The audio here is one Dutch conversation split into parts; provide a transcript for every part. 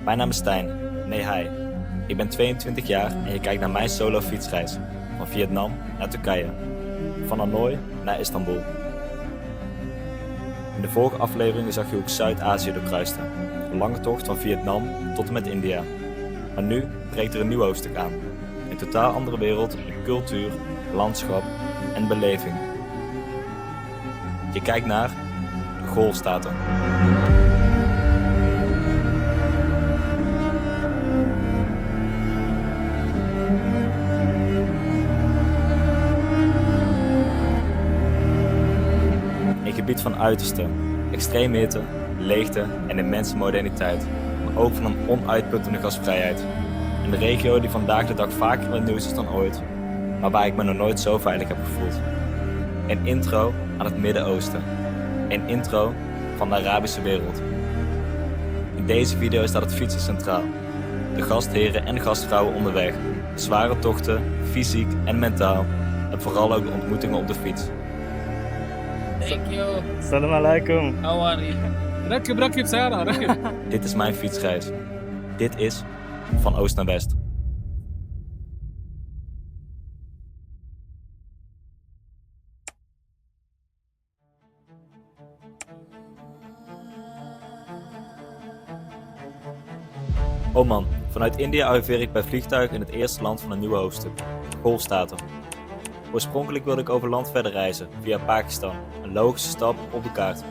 Mijn naam is Stijn, nee hij. Ik ben 22 jaar en je kijkt naar mijn solo fietsreis. Van Vietnam naar Turkije. Van Hanoi naar Istanbul. In de vorige afleveringen zag je hoe ik Zuid-Azië doorkruiste. Een lange tocht van Vietnam tot en met India. Maar nu breekt er een nieuw hoofdstuk aan. Een totaal andere wereld in cultuur, landschap en beleving. Je kijkt naar de Golfstaten. Een gebied van uiterste, extreme hitte, leegte en immense moderniteit, maar ook van een onuitputtende gastvrijheid. Een regio die vandaag de dag vaker in het nieuws is dan ooit, maar waar ik me nog nooit zo veilig heb gevoeld. Een intro aan het Midden-Oosten. Een intro van de Arabische wereld. In deze video staat het fietsen centraal. De gastheren en gastvrouwen onderweg, de zware tochten, fysiek en mentaal, en vooral ook de ontmoetingen op de fiets. Thank you. Salam alaikum. How are you? ركب سيارة ركب. Dit is mijn fietsreis. Dit is van oost naar west. Oman. Vanuit India arriveer ik bij vliegtuig in het eerste land van een nieuw hoofdstuk, Golfstaten. Oorspronkelijk wilde ik over land verder reizen, via Pakistan, een logische stap op de kaart.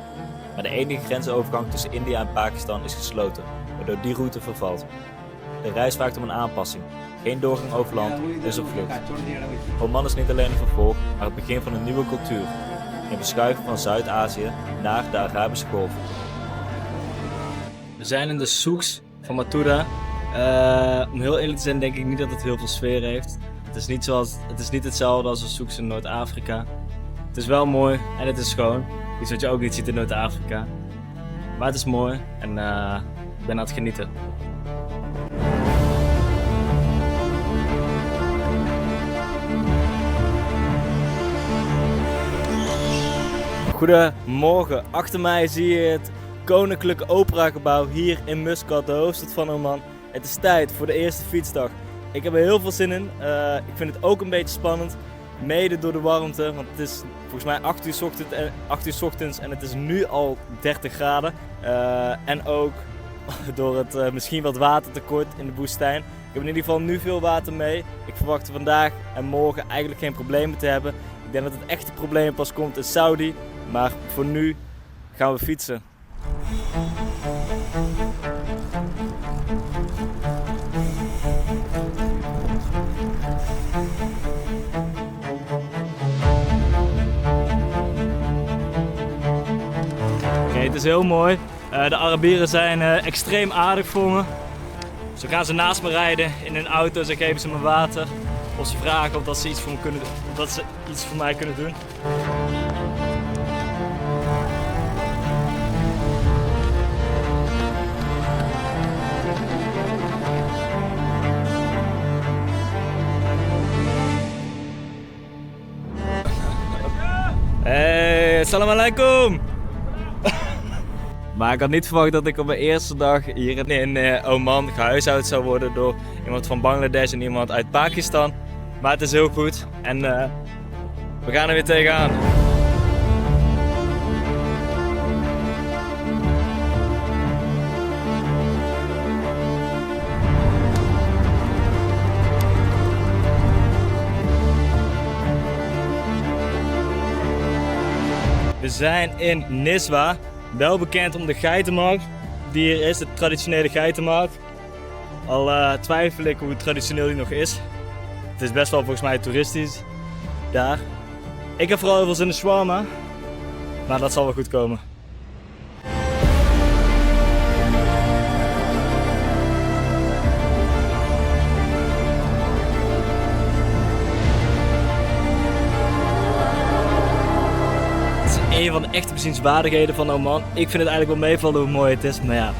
Maar de enige grensovergang tussen India en Pakistan is gesloten, waardoor die route vervalt. De reis vraagt om een aanpassing. Geen doorgang over land, dus op vlucht. Oman is niet alleen een vervolg, maar het begin van een nieuwe cultuur. Een verschuiving van Zuid-Azië naar de Arabische Golf. We zijn in de souks van Mathura. Om heel eerlijk te zijn denk ik niet dat het heel veel sfeer heeft. Het is niet hetzelfde als de souks in Noord-Afrika. Het is wel mooi en het is schoon. Iets wat je ook niet ziet in Noord-Afrika. Maar het is mooi en ik ben aan het genieten. Goedemorgen, achter mij zie je het Koninklijke Operagebouw hier in Muscat, de hoofdstad van Oman. Het is tijd voor de eerste fietsdag. Ik heb er heel veel zin in. Ik vind het ook een beetje spannend, mede door de warmte, want het is volgens mij 8 uur 's ochtends en het is nu al 30 graden. En ook door het misschien wat watertekort in de woestijn. Ik heb in ieder geval nu veel water mee. Ik verwacht vandaag en morgen eigenlijk geen problemen te hebben. Ik denk dat het echte probleem pas komt in Saudi, maar voor nu gaan we fietsen. Oké, het is heel mooi. De Arabieren zijn extreem aardig voor me. Zo gaan ze naast me rijden in hun auto, ze geven ze me water. Of ze vragen of dat ze iets voor me kunnen doen, of dat ze iets voor mij kunnen doen. Hey, salam alaikum! Maar ik had niet verwacht dat ik op mijn eerste dag hier in Oman gehuishoud zou worden door iemand van Bangladesh en iemand uit Pakistan. Maar het is heel goed en we gaan er weer tegenaan. We zijn in Nizwa, wel bekend om de geitenmarkt die hier is, de traditionele geitenmarkt. Al twijfel ik hoe traditioneel die nog is. Het is best wel volgens mij toeristisch daar. Ik heb vooral heel veel zin in shawarma, maar dat zal wel goed komen. Een van de echte bezienswaardigheden van Oman. Ik vind het eigenlijk wel meevallen hoe mooi het is, maar ja,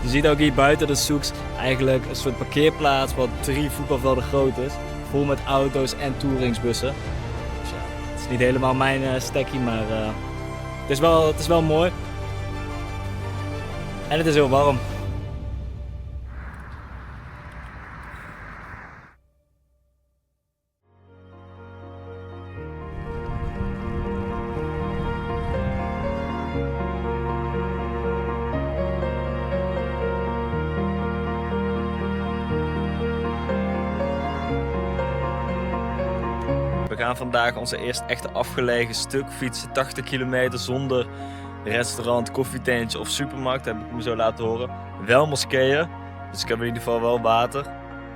je ziet ook hier buiten de souks eigenlijk een soort parkeerplaats wat 3 voetbalvelden groot is. Vol met auto's en toeringsbussen. Dus ja, het is niet helemaal mijn stekkie, maar het is wel mooi. En het is heel warm. gaan vandaag onze eerste echte afgelegen stuk fietsen. 80 kilometer zonder restaurant, koffietentje of supermarkt, heb ik me zo laten horen. Wel moskeeën, dus ik heb in ieder geval wel water.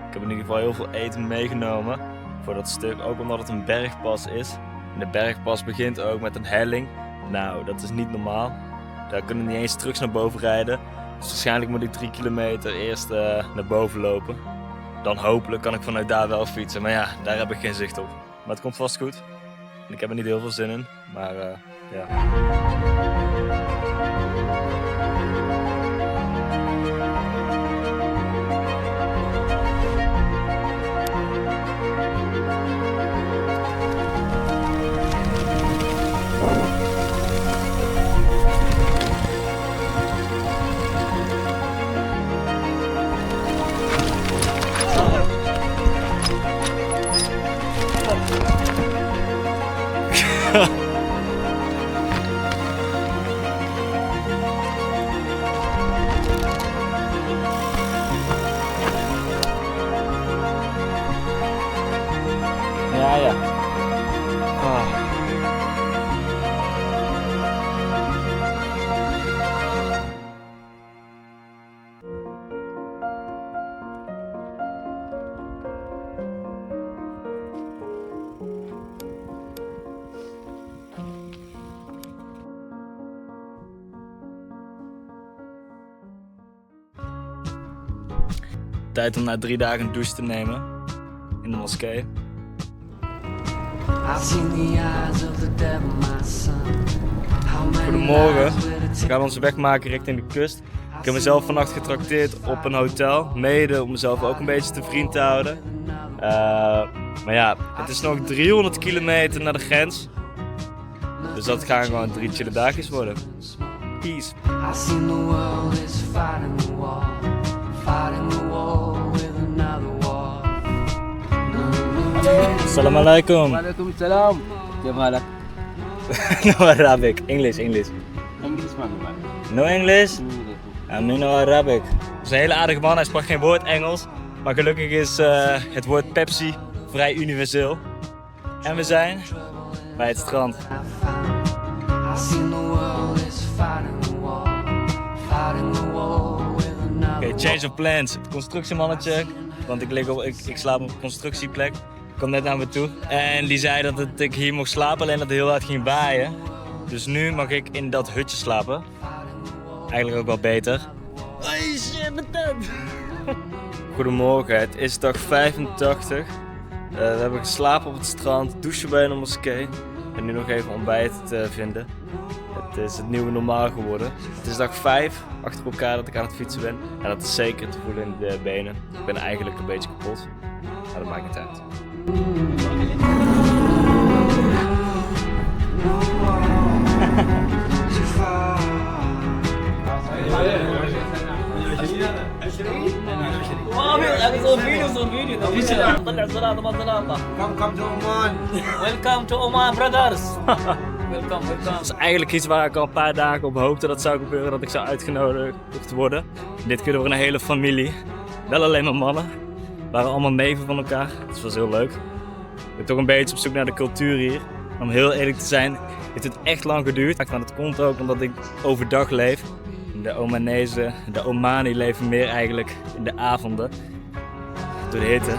Ik heb in ieder geval heel veel eten meegenomen voor dat stuk, ook omdat het een bergpas is. En de bergpas begint ook met een helling. Nou, dat is niet normaal. Daar kunnen we niet eens trucks naar boven rijden. Dus waarschijnlijk moet ik 3 kilometer eerst naar boven lopen. Dan hopelijk kan ik vanuit daar wel fietsen. Maar ja, daar heb ik geen zicht op. Maar het komt vast goed. En ik heb er niet heel veel zin in. Maar ja. Ja. Tijd om na 3 dagen een douche te nemen in de moskee. Goedemorgen, we gaan onze weg maken richting de kust. Ik heb mezelf vannacht getrakteerd op een hotel, mede om mezelf ook een beetje te vriend te houden. Maar ja, het is nog 300 kilometer naar de grens. Dus dat gaan gewoon 3 chille dagjes worden. Peace. Assalamu alaikum. Walaikum salam. Ya malak. No Arabic, English. English man. No English? No Arabic. Het is een hele aardige man, hij sprak geen woord Engels. Maar gelukkig is het woord Pepsi vrij universeel. En we zijn bij het strand. Oké, change of plans. Het constructiemannetje, want ik slaap op een constructieplek. Komt net naar me toe. En die zei dat ik hier mocht slapen, alleen dat het heel hard ging waaien. Dus nu mag ik in dat hutje slapen. Eigenlijk ook wel beter. Hey shit, mijn tent! Goedemorgen, het is dag 85. We hebben geslapen op het strand, douchen bij een moskee. En nu nog even ontbijt te vinden. Het is het nieuwe normaal geworden. Het is dag 5 achter elkaar dat ik aan het fietsen ben. En dat is zeker te voelen in de benen. Ik ben eigenlijk een beetje kapot. Maar dat maakt niet uit. Come to Oman. Welcome to Oman, brothers. Welcome. Dat is eigenlijk iets waar ik al een paar dagen op hoopte dat zou gebeuren, dat ik zou uitgenodigd worden. Dit keer door een hele familie. Wel alleen maar mannen. We waren allemaal neven van elkaar. Dat was heel leuk. Ik ben toch een beetje op zoek naar de cultuur hier. Om heel eerlijk te zijn, heeft het echt lang geduurd. Maar het komt ook omdat ik overdag leef. De Omanezen, de Omani leven meer eigenlijk in de avonden. Door de hitte.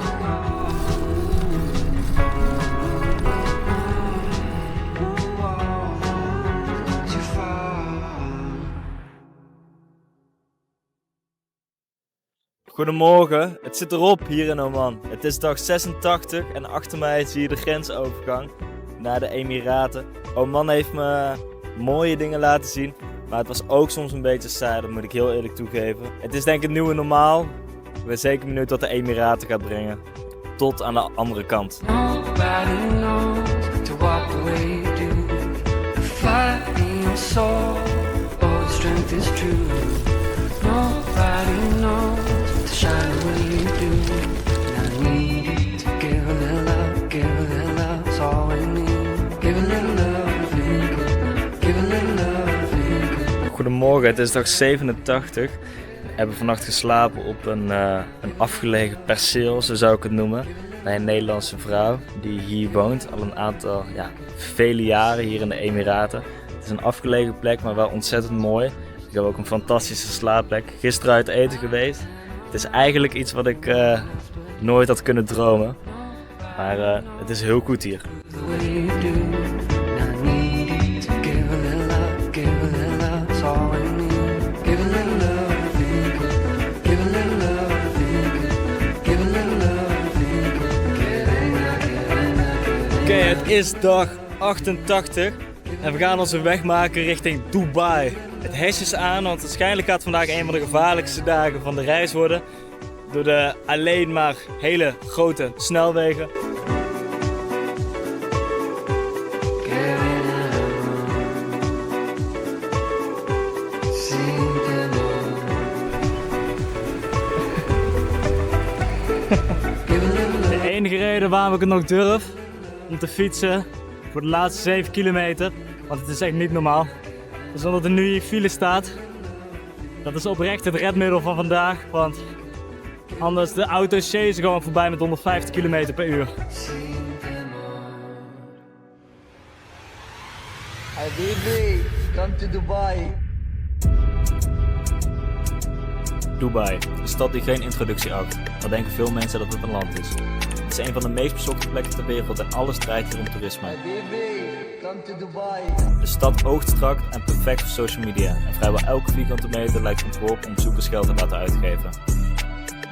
Goedemorgen, het zit erop hier in Oman. Het is dag 86 en achter mij zie je de grensovergang naar de Emiraten. Oman heeft me mooie dingen laten zien, maar het was ook soms een beetje saai, dat moet ik heel eerlijk toegeven. Het is denk ik het nieuwe normaal. Ik ben zeker benieuwd wat de Emiraten gaat brengen. Tot aan de andere kant. Goedemorgen, het is dag 87. hebben vannacht geslapen op een afgelegen perceel, zo zou ik het noemen. Bij een Nederlandse vrouw die hier woont, al een aantal, vele jaren hier in de Emiraten. Het is een afgelegen plek, maar wel ontzettend mooi. Ik heb ook een fantastische slaapplek. Gisteren uit eten geweest. Het is eigenlijk iets wat ik nooit had kunnen dromen. Maar het is heel goed hier. Oké, het is dag 88 en we gaan onze weg maken richting Dubai. Het hesje is aan, want waarschijnlijk gaat vandaag een van de gevaarlijkste dagen van de reis worden. Door de alleen maar hele grote snelwegen. De enige reden waarom ik het nog durf om te fietsen voor de laatste 7 kilometer, want het is echt niet normaal. Dus omdat er nu hier file staat, dat is oprecht het redmiddel van vandaag, want anders de auto's chasen gewoon voorbij met 150 km per uur. Hey baby, come to Dubai. Dubai, een stad die geen introductie had. Al denken veel mensen dat het een land is. Het is een van de meest bezochte plekken ter wereld en alles draait hier om toerisme. Hey baby, come to Dubai. De stad oogt strak en perfect voor social media. En vrijwel elke vierkante meter lijkt ontworpen om bezoekers geld te laten uitgeven.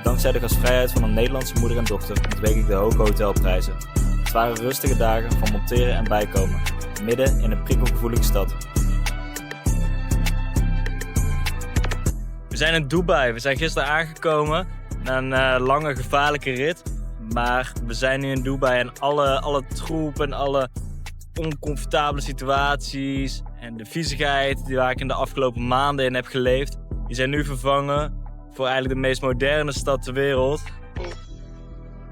Dankzij de gastvrijheid van een Nederlandse moeder en dochter ontweek ik de hoge hotelprijzen. Het waren rustige dagen van monteren en bijkomen, midden in een prikkelgevoelige stad. We zijn in Dubai. We zijn gisteren aangekomen na een lange gevaarlijke rit. Maar we zijn nu in Dubai en alle troep en alle oncomfortabele situaties en de viezigheid waar ik in de afgelopen maanden in heb geleefd, die zijn nu vervangen voor eigenlijk de meest moderne stad ter wereld.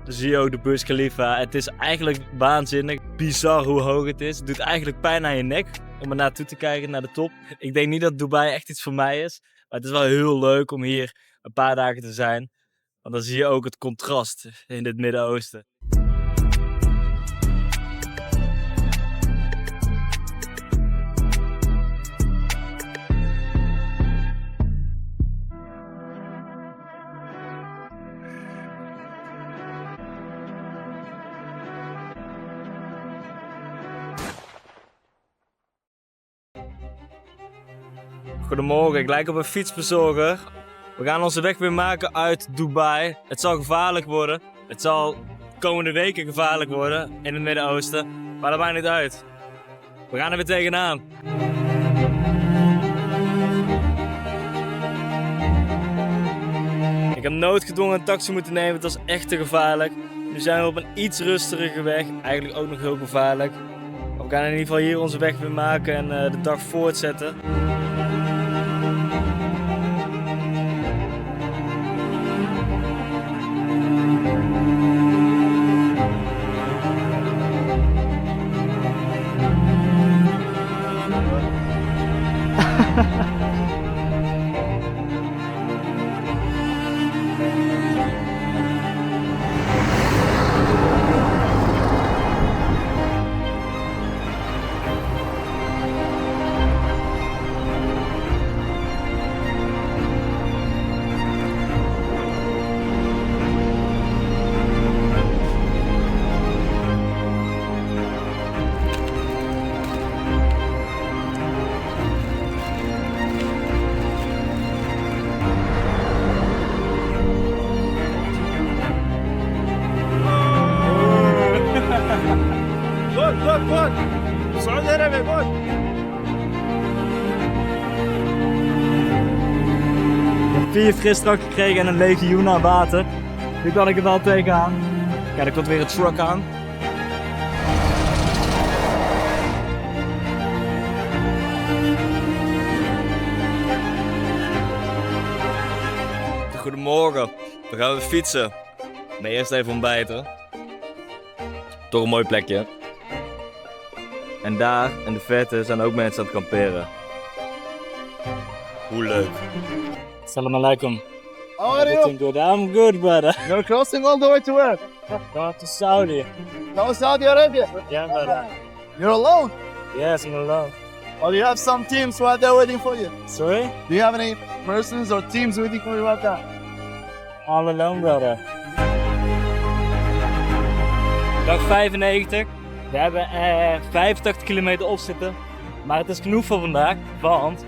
Dan zie je ook de Burj Khalifa. Het is eigenlijk waanzinnig, bizar hoe hoog het is. Het doet eigenlijk pijn aan je nek om er naartoe te kijken, naar de top. Ik denk niet dat Dubai echt iets voor mij is, maar het is wel heel leuk om hier een paar dagen te zijn. Want dan zie je ook het contrast in het Midden-Oosten. Goedemorgen, ik lijk op een fietsbezorger. We gaan onze weg weer maken uit Dubai. Het zal gevaarlijk worden. Het zal komende weken gevaarlijk worden in het Midden-Oosten. Maar dat maakt niet uit. We gaan er weer tegenaan. Ik heb noodgedwongen een taxi moeten nemen. Het was echt te gevaarlijk. Nu zijn we op een iets rustige weg. Eigenlijk ook nog heel gevaarlijk. Maar we gaan in ieder geval hier onze weg weer maken en de dag voortzetten. Ik heb 4 frisdrank gekregen en een legioen aan water. Nu kan ik er wel tegenaan. Kijk, er komt weer een truck aan. Goedemorgen, we gaan weer fietsen. Maar eerst even ontbijten. Toch een mooi plekje. En daar in de verte zijn ook mensen aan het kamperen. Hoe leuk. Assalamu alaikum. How are you? Everything good? I'm good, brother. You're crossing all the way to where? Going to Saudi. Now Saudi Arabia. Yeah, brother. You're alone? Yes, I'm alone. Or you have some teams who are there waiting for you? Sorry? Do you have any persons or teams waiting for you right now? All alone, brother. Dag 95. We hebben 85 kilometer op zitten. Maar het is genoeg voor vandaag, want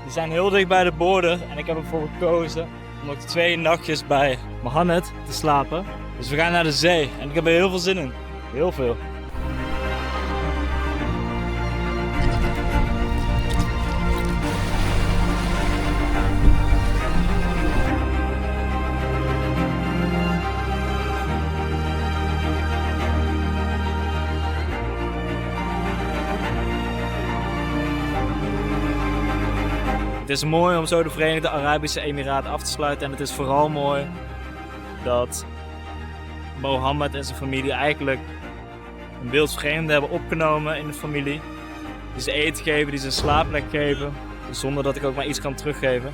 we zijn heel dicht bij de border. En ik heb ervoor gekozen om nog 2 nachtjes bij Mohammed te slapen. Dus we gaan naar de zee en ik heb er heel veel zin in. Heel veel. Het is mooi om zo de Verenigde Arabische Emiraten af te sluiten en het is vooral mooi dat Mohammed en zijn familie eigenlijk een wildvreemde hebben opgenomen in de familie. Die ze eten geven, die ze een slaapplek geven, zonder dat ik ook maar iets kan teruggeven.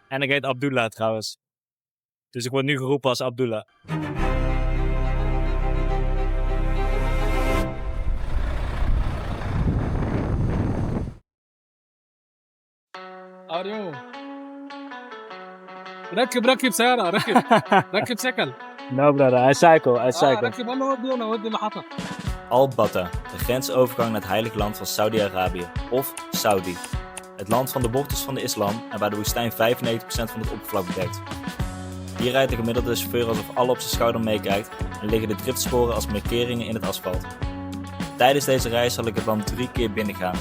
En ik heet Abdullah trouwens. Dus ik word nu geroepen als Abdullah. اريو ركب سيارة ركب سكل No brother, I cycle. ركب والله ودي محطة. Al-Batta, de grensovergang naar het heilige land van Saudi-Arabië, of Saudi. Het land van de wortels van de islam en waar de woestijn 95% van het oppervlak bedekt. Hier rijdt de gemiddelde chauffeur alsof alle op zijn schouder meekijkt en liggen de driftsporen als markeringen in het asfalt. Tijdens deze reis zal ik het land 3 keer binnengaan.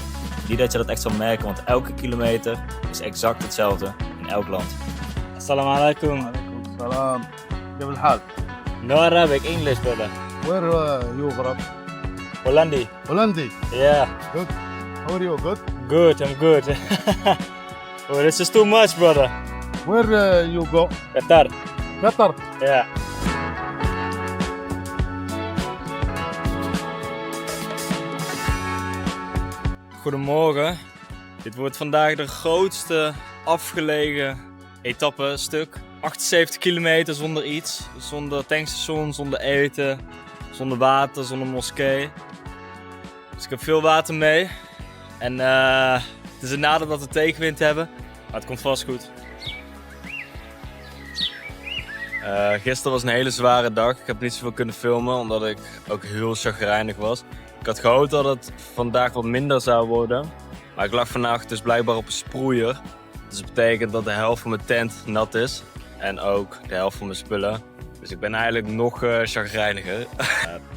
Niet dat je dat echt zal merken, want elke kilometer is exact hetzelfde in elk land. Assalamu alaikum. Salam. كيف الحال? No Arabic, English brother. Where you from? Hollandi. Hollandi. Yeah. Good. How are you? Good. Good, I'm good. Oh, this is too much brother. Where you go? Qatar. Qatar. Yeah. Goedemorgen. Dit wordt vandaag de grootste afgelegen etappestuk. 78 kilometer zonder iets. Zonder tankstation, zonder eten, zonder water, zonder moskee. Dus ik heb veel water mee. En het is een nadeel dat we tegenwind hebben. Maar het komt vast goed. Gisteren was een hele zware dag. Ik heb niet zoveel kunnen filmen omdat ik ook heel chagrijnig was. Ik had gehoopt dat het vandaag wat minder zou worden. Maar ik lag vannacht dus blijkbaar op een sproeier. Dus dat betekent dat de helft van mijn tent nat is. En ook de helft van mijn spullen. Dus ik ben eigenlijk nog chagrijniger.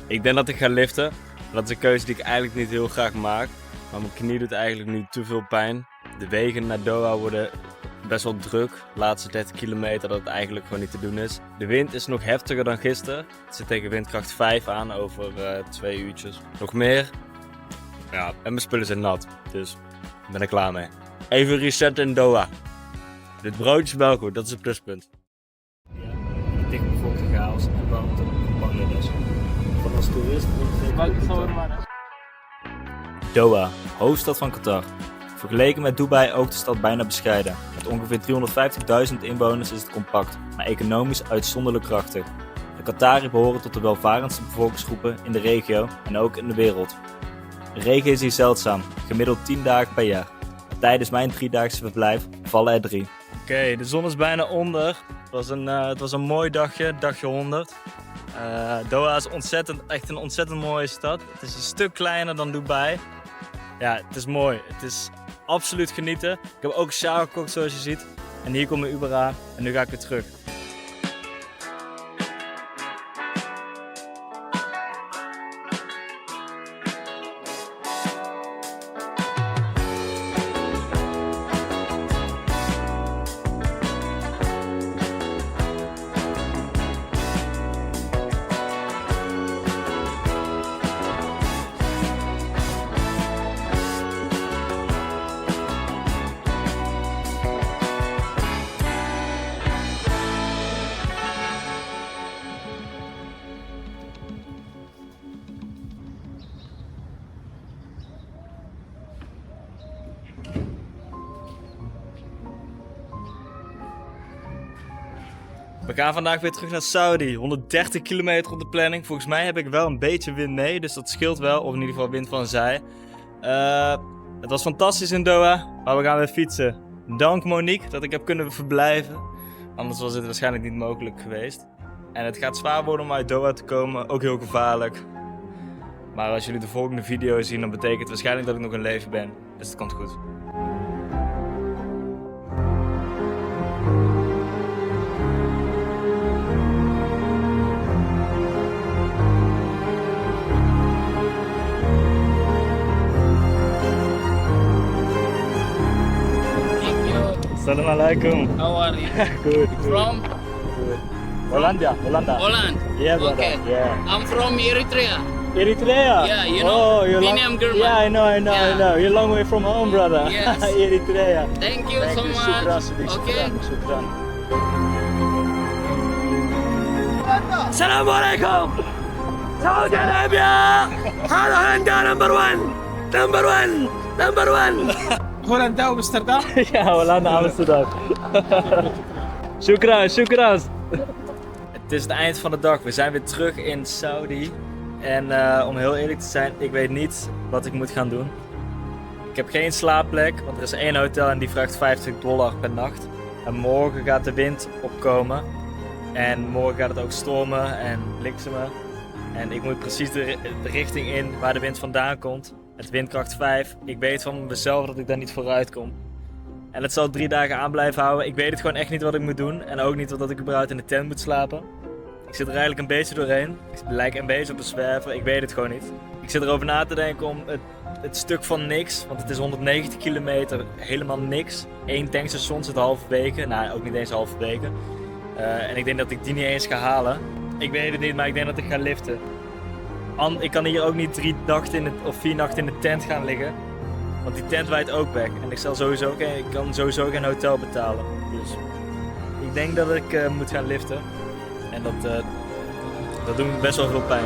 Ik denk dat ik ga liften. Dat is een keuze die ik eigenlijk niet heel graag maak. Maar mijn knie doet eigenlijk nu te veel pijn. De wegen naar Doha worden best wel druk. De laatste 30 kilometer dat het eigenlijk gewoon niet te doen is. De wind is nog heftiger dan gisteren. Het zit tegen windkracht 5 aan over 2 uurtjes. Nog meer. Ja, en mijn spullen zijn nat. Dus ik ben er klaar mee. Even reset in Doha. Dit broodje is wel goed, dat is het pluspunt. Ja, een dichtbevolkte chaos en warmte van Bangladesh. Van als toerist Doha, hoofdstad van Qatar. Vergeleken met Dubai ook de stad bijna bescheiden. Met ongeveer 350.000 inwoners is het compact, maar economisch uitzonderlijk krachtig. De Qatari behoren tot de welvarendste bevolkingsgroepen in de regio en ook in de wereld. De regen is hier zeldzaam, gemiddeld 10 dagen per jaar. Tijdens mijn 3-daagse verblijf vallen er 3. Oké, de zon is bijna onder. Het was een mooi dagje, dagje 100. Doha is echt een ontzettend mooie stad. Het is een stuk kleiner dan Dubai. Ja, het is mooi. Het is absoluut genieten. Ik heb ook sjaal gekocht zoals je ziet. En hier komt mijn Uber aan en nu ga ik weer terug. We gaan vandaag weer terug naar Saudi. 130 kilometer op de planning. Volgens mij heb ik wel een beetje wind mee, dus dat scheelt wel. Of in ieder geval wind van zij. Het was fantastisch in Doha, maar we gaan weer fietsen. Dank Monique dat ik heb kunnen verblijven. Anders was het waarschijnlijk niet mogelijk geweest. En het gaat zwaar worden om uit Doha te komen, ook heel gevaarlijk. Maar als jullie de volgende video zien, dan betekent het waarschijnlijk dat ik nog in leven ben. Dus het komt goed. Assalamu alaikum. How are you? Good. From Holanda. Holland. Yeah, brother. Okay. Yeah. I'm from Eritrea. Eritrea? Yeah, you know, Oh, you're Biniam Girman. Yeah, I know. Yeah. You're a long way from home, brother. Yes. Eritrea. Thank you so much. Okay. Shukran. Assalamu alaikum. Saudi Arabia. Holanda number one. هولندا وامستردام. Ja, Hollanda, Amsterdam. Shukran. Het is het eind van de dag. We zijn weer terug in Saudi. En om heel eerlijk te zijn, ik weet niet wat ik moet gaan doen. Ik heb geen slaapplek, want er is één hotel en die vraagt $50 per nacht. En morgen gaat de wind opkomen. En morgen gaat het ook stormen en bliksemen. En ik moet precies de richting in waar de wind vandaan komt. Het windkracht 5. Ik weet van mezelf dat ik daar niet vooruit kom. En het zal 3 dagen aan blijven houden. Ik weet het gewoon echt niet wat ik moet doen. En ook niet dat ik überhaupt in de tent moet slapen. Ik zit er eigenlijk een beetje doorheen. Ik lijk een beetje op een zwerver. Ik weet het gewoon niet. Ik zit erover na te denken om het stuk van niks. Want het is 190 kilometer. Helemaal niks. 1 tankstation zit halverwege. Nou, ook niet eens halverwege. En ik denk dat ik die niet eens ga halen. Ik weet het niet, maar ik denk dat ik ga liften. Ik kan hier ook niet 3 nachten of 4 nachten in de tent gaan liggen. Want die tent waait ook weg. En ik kan sowieso geen hotel betalen. Dus ik denk dat ik moet gaan liften. En dat doet me best wel veel pijn.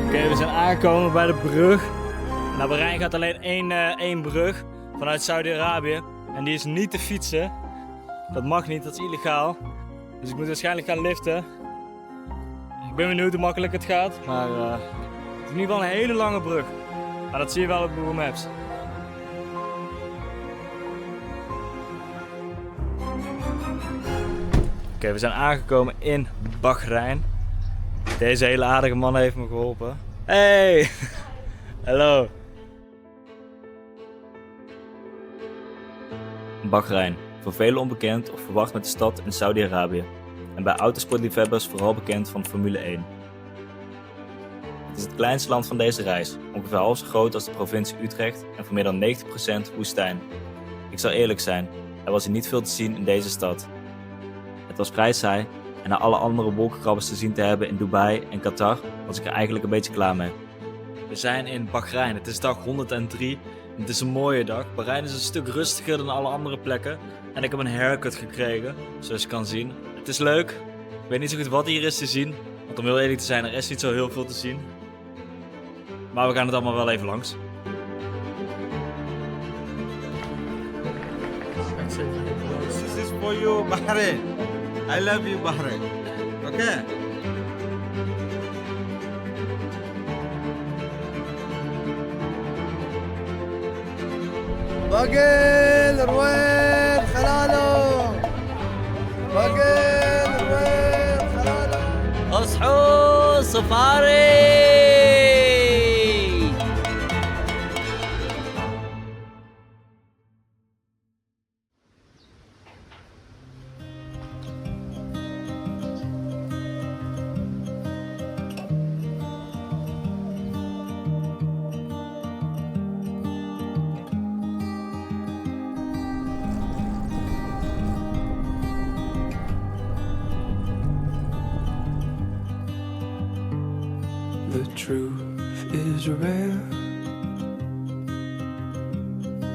Oké, we zijn aangekomen bij de brug. Naar Bahrein gaat alleen één brug vanuit Saudi-Arabië. En die is niet te fietsen. Dat mag niet, dat is illegaal. Dus ik moet waarschijnlijk gaan liften. Ik ben benieuwd hoe makkelijk het gaat. Maar het is in ieder geval een hele lange brug. Maar dat zie je wel op Google Maps. Oké, we zijn aangekomen in Bahrein. Deze hele aardige man heeft me geholpen. Hey! Hallo. Bahrein, voor velen onbekend of verwacht met de stad in Saudi-Arabië. En bij autosportliefhebbers vooral bekend van Formule 1. Het is het kleinste land van deze reis, ongeveer half zo groot als de provincie Utrecht en voor meer dan 90% woestijn. Ik zal eerlijk zijn, er was hier niet veel te zien in deze stad. Het was vrij saai en na alle andere wolkenkrabbers te zien te hebben in Dubai en Qatar was ik er eigenlijk een beetje klaar mee. We zijn in Bahrein, het is dag 103. Het is een mooie dag. Bahrein is een stuk rustiger dan alle andere plekken. En ik heb een haircut gekregen, zoals je kan zien. Het is leuk. Ik weet niet zo goed wat hier is te zien. Want om heel eerlijk te zijn, er is niet zo heel veel te zien. Maar we gaan het allemaal wel even langs. This is for you, Bahrain. I love you, Bahrain. Okay? باقي روين خلاله باقي روين خلاله اصحوا صفاري. The truth is rare.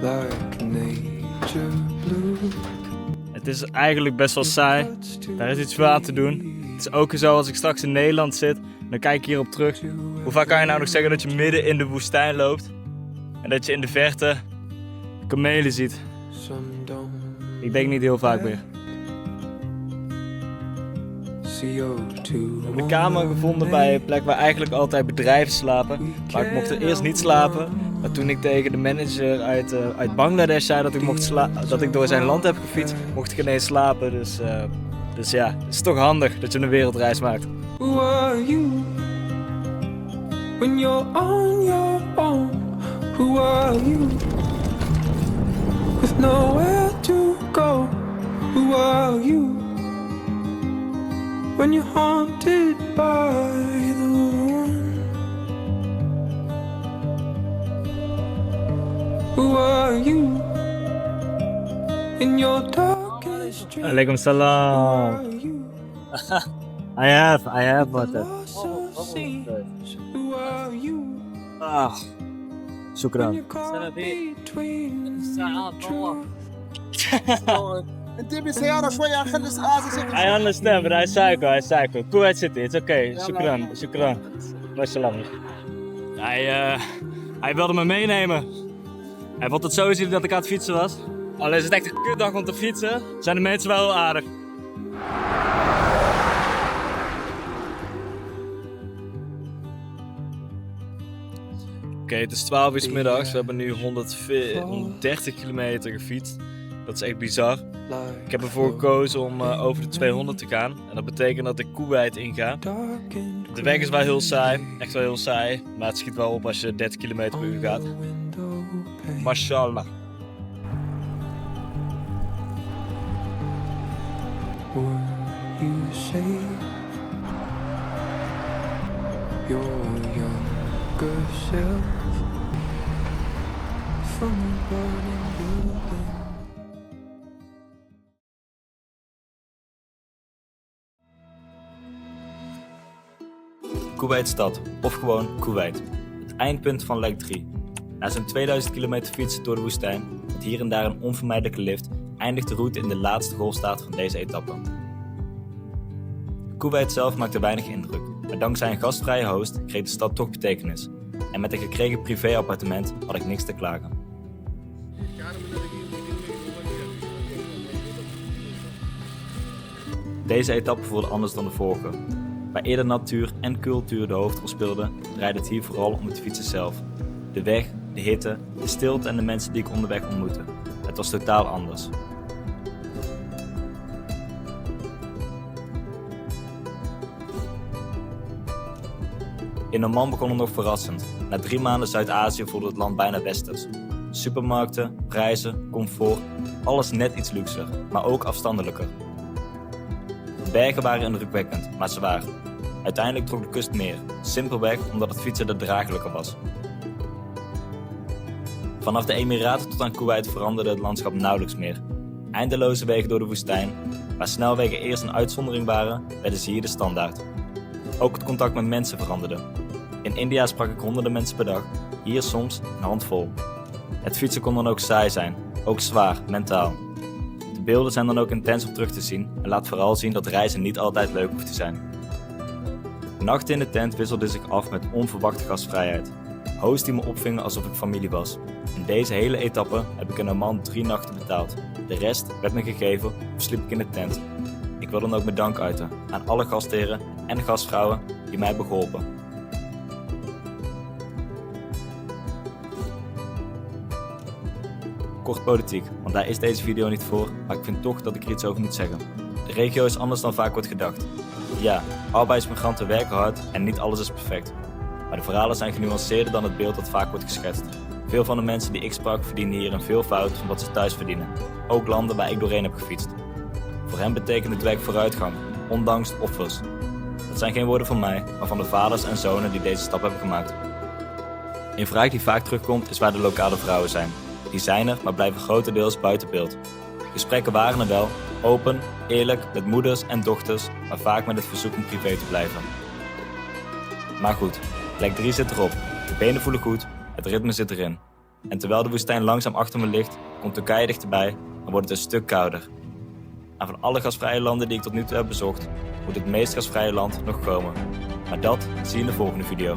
like nature blue. Het is eigenlijk best wel saai. Daar is iets voor aan te doen. Het is ook zo als ik straks in Nederland zit, dan kijk ik hierop terug. Hoe vaak kan je nou nog zeggen dat je midden in de woestijn loopt en dat je in de verte kamelen ziet? Ik denk niet heel vaak meer. We hebben een kamer gevonden bij een plek waar eigenlijk altijd bedrijven slapen. Maar ik mocht er eerst niet slapen. Maar toen ik tegen de manager uit Bangladesh zei dat ik door zijn land heb gefietst, mocht ik ineens slapen. Dus ja, het is toch handig dat je een wereldreis maakt. Who are you when you're on your own? Who are you with nowhere to go? Who are you when you're haunted by the one? Who are you in your darkest dreams? Alaikum salam. I have water. Who are you Ah, shukran. انت بسياره شويه خلي I understand, but I cycle. Kuwait City, it's okay. Shukran. Wassalam. Hij wilde me meenemen. Hij vond het zo zielig dat ik aan het fietsen was. Alleen is het echt een kutdag om te fietsen. Zijn de mensen wel heel aardig. Oké, het is 12 uur 's middags. We hebben nu 130 kilometer gefietst. Dat is echt bizar. Ik heb ervoor gekozen om over de 200 te gaan. En dat betekent dat ik Kuwait inga. De weg is wel heel saai. Echt wel heel saai. Maar het schiet wel op als je 30 kilometer per uur gaat. Mashallah. you say your younger self from a burning building. Kuwait-stad, of gewoon Kuwait. Het eindpunt van leg 3. Na zo'n 2000 kilometer fietsen door de woestijn, met hier en daar een onvermijdelijke lift, eindigt de route in de laatste golfstaat van deze etappe. Kuwait zelf maakte weinig indruk, maar dankzij een gastvrije host kreeg de stad toch betekenis. En met een gekregen privéappartement had ik niks te klagen. Deze etappe voelde anders dan de vorige. Waar eerder natuur en cultuur de hoofdrol speelden, draaide het hier vooral om het fietsen zelf. De weg, de hitte, de stilte en de mensen die ik onderweg ontmoette. Het was totaal anders. In Oman begon het nog verrassend. Na 3 maanden Zuid-Azië voelde het land bijna westers. Supermarkten, prijzen, comfort, alles net iets luxer, maar ook afstandelijker. De bergen waren indrukwekkend, maar zwaar. Uiteindelijk trok de kust meer, simpelweg omdat het fietsen er draaglijker was. Vanaf de Emiraten tot aan Kuwait veranderde het landschap nauwelijks meer. Eindeloze wegen door de woestijn, waar snelwegen eerst een uitzondering waren, werden ze hier de standaard. Ook het contact met mensen veranderde. In India sprak ik honderden mensen per dag, hier soms een handvol. Het fietsen kon dan ook saai zijn, ook zwaar, mentaal. De beelden zijn dan ook intens om terug te zien en laat vooral zien dat reizen niet altijd leuk hoeft te zijn. Nachten in de tent wisselde zich af met onverwachte gastvrijheid. Hosts die me opvingen alsof ik familie was. In deze hele etappe heb ik in Oman 3 nachten betaald. De rest werd me gegeven of sliep ik in de tent. Ik wil dan ook mijn dank uiten aan alle gastheren en gastvrouwen die mij hebben geholpen. Kort politiek, want daar is deze video niet voor, maar ik vind toch dat ik er iets over moet zeggen. De regio is anders dan vaak wordt gedacht. Ja, arbeidsmigranten werken hard en niet alles is perfect. Maar de verhalen zijn genuanceerder dan het beeld dat vaak wordt geschetst. Veel van de mensen die ik sprak verdienen hier een veelvoud van wat ze thuis verdienen. Ook landen waar ik doorheen heb gefietst. Voor hen betekent het werk vooruitgang, ondanks de offers. Dat zijn geen woorden van mij, maar van de vaders en zonen die deze stap hebben gemaakt. Een vraag die vaak terugkomt is waar de lokale vrouwen zijn. Die zijn er, maar blijven grotendeels buiten beeld. Gesprekken waren er wel, open, eerlijk, met moeders en dochters, maar vaak met het verzoek om privé te blijven. Maar goed, leg 3 zit erop. De benen voelen goed, het ritme zit erin. En terwijl de woestijn langzaam achter me ligt, komt Turkije dichterbij en wordt het een stuk kouder. En van alle gasvrije landen die ik tot nu toe heb bezocht, moet het meest gasvrije land nog komen. Maar dat zie je in de volgende video.